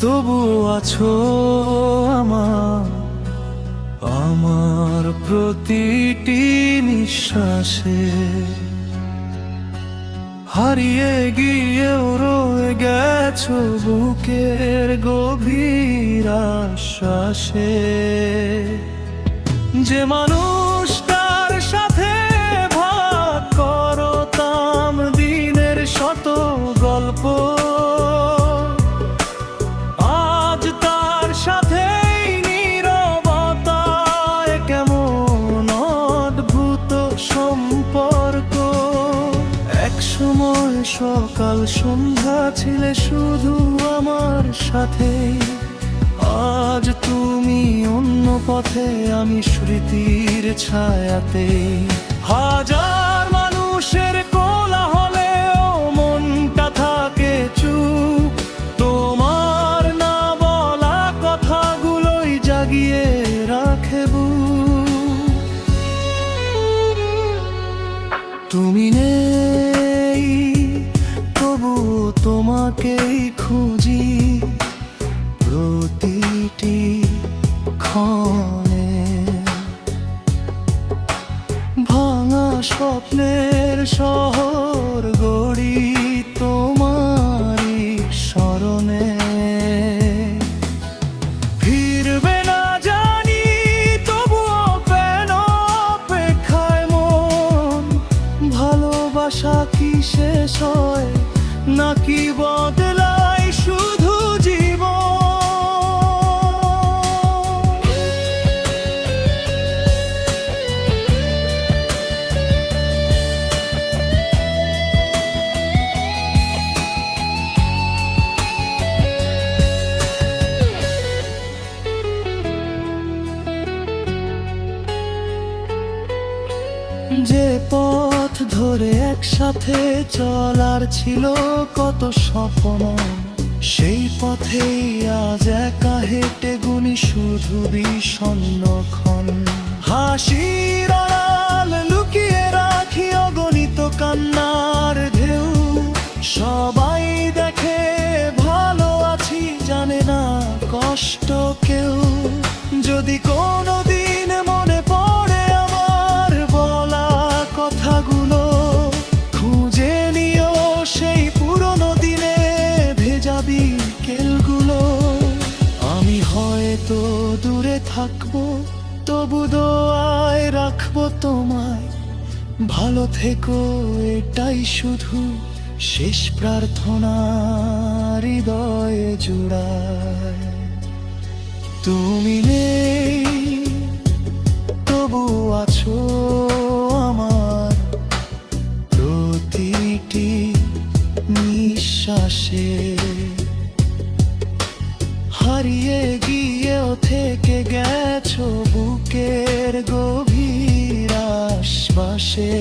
তবু আছো আমার, আমার প্রতিটি নিঃশ্বাসে। হারিয়ে গিয়েও রয়ে গেছো বুকের গভীর আশ্বাসে। যে মানুষটার সাথে ভাগ করতাম দিনের শত গল্প, আজ তার সাথেই নীরবতায় কেমন অদ্ভুত সম্পর্ক। একসময় সকাল সন্ধ্যা ছিলে শুধু আমার সাথে, আজ তুমি অন্য পথে, আমি স্মৃতির ছায়াতে। হাজার মানুষের কোলাহলেও মনটা থাকে চুপ, তোমার না বলা কথাগুলোই জাগিয়ে রাখে বুক। তুমি নেই তবু তোমাকেই খুঁজি প্রতিটি ক্ষণে। ভাঙা স্বপ্নের শহর গড়ি তোমারই স্মরণে। ফিরবে না জানি তবুও কেন অপেক্ষায় মন। ভালোবাসা কি শেষ হয় নাকি বদলায় শুধু জীবন? যে পথ ধরে একসাথে চলার ছিল কত স্বপ্ন, সেই পথেই আজ একা হেঁটে গুনি শুধু বিষণ্ণক্ষণ। হাসির আড়াল লুকিয়ে রাখি অগণিত কান্নার ঢেউ। সবাই দেখে ভালো আছি, জানে না কষ্ট কেউ। যদি কোনোদিন মনে পড়ে আমার বলা কথাগুলো, খুঁজে নিও সেই পুরনো দিনে ভেজা বিকেলগুলো। আমি হয়তো দূরে থাকবো, তবু দোয়ায় রাখবো তোমায়। ভালো থেকো এটাই শুধু শেষ প্রার্থনা হৃদয়ে জুড়ায়। তুমি নেই তবু আছো আমার প্রতিটি নিঃশ্বাসে। হারিয়ে গিয়েও থেকে গেছো বুকের গভীর আশ্বাসে।